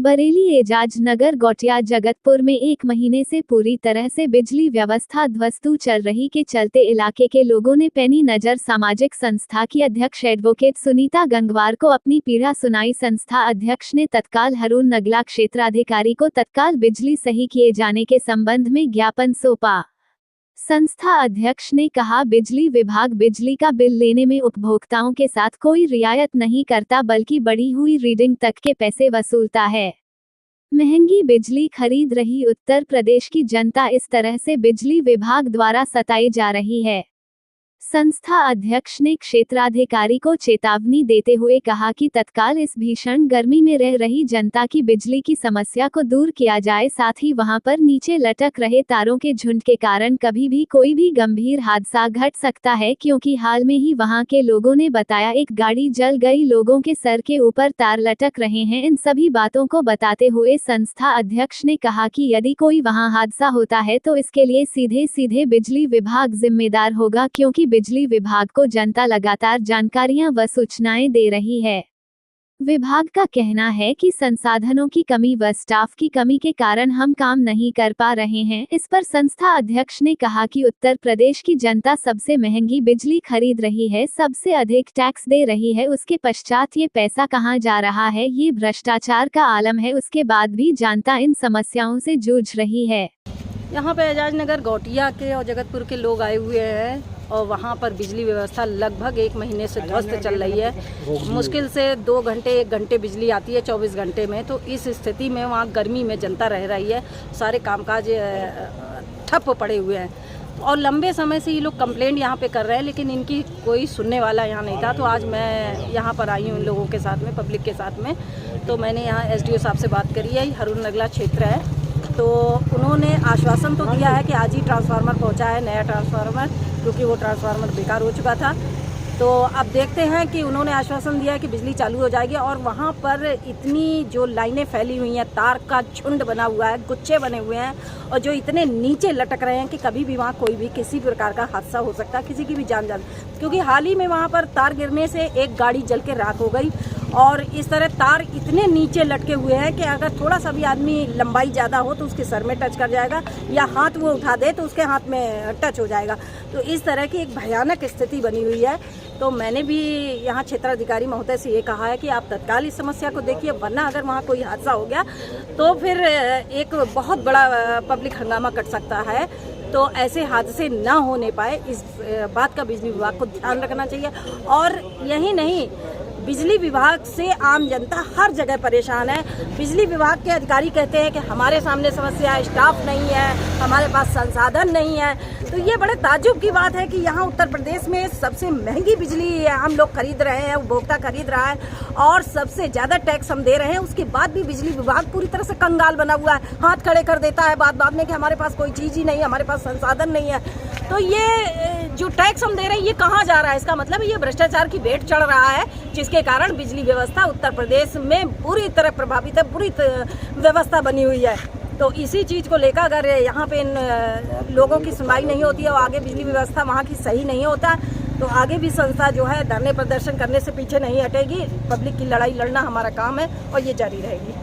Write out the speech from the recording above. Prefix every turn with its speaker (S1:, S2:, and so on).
S1: बरेली एजाज नगर गौटिया जगतपुर में 1 महीने से पूरी तरह से बिजली व्यवस्था ध्वस्त चल रही के चलते इलाके के लोगों ने पैनी नजर सामाजिक संस्था की अध्यक्ष एडवोकेट सुनीता गंगवार को अपनी पीड़ा सुनाई। संस्था अध्यक्ष ने तत्काल हरून नगला क्षेत्राधिकारी को तत्काल बिजली सही किए जाने के संबंध में ज्ञापन सौंपा। संस्था अध्यक्ष ने कहा, बिजली विभाग बिजली का बिल लेने में उपभोक्ताओं के साथ कोई रियायत नहीं करता बल्कि बढ़ी हुई रीडिंग तक के पैसे वसूलता है। महंगी बिजली खरीद रही उत्तर प्रदेश की जनता इस तरह से बिजली विभाग द्वारा सताई जा रही है। संस्था अध्यक्ष ने क्षेत्राधिकारी को चेतावनी देते हुए कहा कि तत्काल इस भीषण गर्मी में रह रही जनता की बिजली की समस्या को दूर किया जाए। साथ ही वहां पर नीचे लटक रहे तारों के झुंड के कारण कभी भी कोई भी गंभीर हादसा घट सकता है, क्योंकि हाल में ही वहां के लोगों ने बताया एक गाड़ी जल गई, लोगों के सर के ऊपर तार लटक रहे हैं। इन सभी बातों को बताते हुए संस्था अध्यक्ष ने कहा कि यदि कोई वहां हादसा होता है तो इसके लिए सीधे सीधे बिजली विभाग जिम्मेदार होगा, क्योंकि बिजली विभाग को जनता लगातार जानकारियां व सूचनाएं दे रही है। विभाग का कहना है कि संसाधनों की कमी व स्टाफ की कमी के कारण हम काम नहीं कर पा रहे हैं। इस पर संस्था अध्यक्ष ने कहा कि उत्तर प्रदेश की जनता सबसे महंगी बिजली खरीद रही है, सबसे अधिक टैक्स दे रही है, उसके पश्चात ये पैसा कहां जा रहा है, ये भ्रष्टाचार का आलम है। उसके बाद भी जनता इन समस्याओं से जूझ रही है।
S2: यहाँ पे एजाज नगर गौटिया के और जगतपुर के लोग आए हुए हैं और वहाँ पर बिजली व्यवस्था लगभग 1 महीने से ध्वस्त चल रही है। मुश्किल से 2 घंटे 1 घंटे बिजली आती है 24 घंटे में। तो इस स्थिति में वहाँ गर्मी में जनता रह रही है, सारे कामकाज ठप पड़े हुए हैं और लंबे समय से ये लोग कंप्लेंट यहाँ पे कर रहे हैं, लेकिन इनकी कोई सुनने वाला यहाँ नहीं था। तो आज मैं यहाँ पर आई हूँ इन लोगों के साथ में, पब्लिक के साथ में। तो मैंने यहाँ एसडीओ साहब से बात करी है, हरून नगला क्षेत्र है। तो उन्होंने आश्वासन तो दिया है कि आज ही ट्रांसफार्मर पहुंचा है, नया ट्रांसफार्मर, क्योंकि वो ट्रांसफार्मर बेकार हो चुका था। तो अब देखते हैं कि उन्होंने आश्वासन दिया है कि बिजली चालू हो जाएगी। और वहाँ पर इतनी जो लाइनें फैली हुई हैं, तार का झुंड बना हुआ है, गुच्छे बने हुए हैं और जो इतने नीचे लटक रहे हैं कि कभी भी वहाँ कोई भी किसी प्रकार का हादसा हो सकता है, किसी की भी जान क्योंकि हाल ही में वहाँ पर तार गिरने से एक गाड़ी जल के राख हो गई। और इस तरह तार इतने नीचे लटके हुए हैं कि अगर थोड़ा सा भी आदमी लंबाई ज़्यादा हो तो उसके सर में टच कर जाएगा, या हाथ वो उठा दे तो उसके हाथ में टच हो जाएगा। तो इस तरह की एक भयानक स्थिति बनी हुई है। तो मैंने भी यहाँ क्षेत्राधिकारी महोदय से ये कहा है कि आप तत्काल इस समस्या को देखिए, वरना अगर वहाँ कोई हादसा हो गया तो फिर एक बहुत बड़ा पब्लिक हंगामा कट सकता है। तो ऐसे हादसे ना होने पाए, इस बात का बिजली विभाग को ध्यान रखना चाहिए। और यही नहीं, बिजली विभाग से आम जनता हर जगह परेशान है। बिजली विभाग के अधिकारी कहते हैं कि हमारे सामने समस्या है, स्टाफ नहीं है, हमारे पास संसाधन नहीं है। तो ये बड़े ताज्जुब की बात है कि यहाँ उत्तर प्रदेश में सबसे महंगी बिजली हम लोग खरीद रहे हैं, उपभोक्ता खरीद रहा है और सबसे ज़्यादा टैक्स हम दे रहे हैं। उसके बाद भी बिजली विभाग पूरी तरह से कंगाल बना हुआ है, हाथ खड़े कर देता है बात में कि हमारे पास कोई चीज़ ही नहीं है, हमारे पास संसाधन नहीं है। तो ये जो टैक्स हम दे रहे हैं ये कहाँ जा रहा है? इसका मतलब ये भ्रष्टाचार की भेंट चढ़ रहा है, जिसके कारण बिजली व्यवस्था उत्तर प्रदेश में पूरी तरह प्रभावित है, पूरी व्यवस्था बनी हुई है। तो इसी चीज़ को लेकर अगर यहाँ पे इन लोगों की सुनवाई नहीं होती है और आगे बिजली व्यवस्था वहाँ की सही नहीं होता, तो आगे भी संस्था जो है धरने प्रदर्शन करने से पीछे नहीं हटेगी। पब्लिक की लड़ाई लड़ना हमारा काम है और ये जारी रहेगी।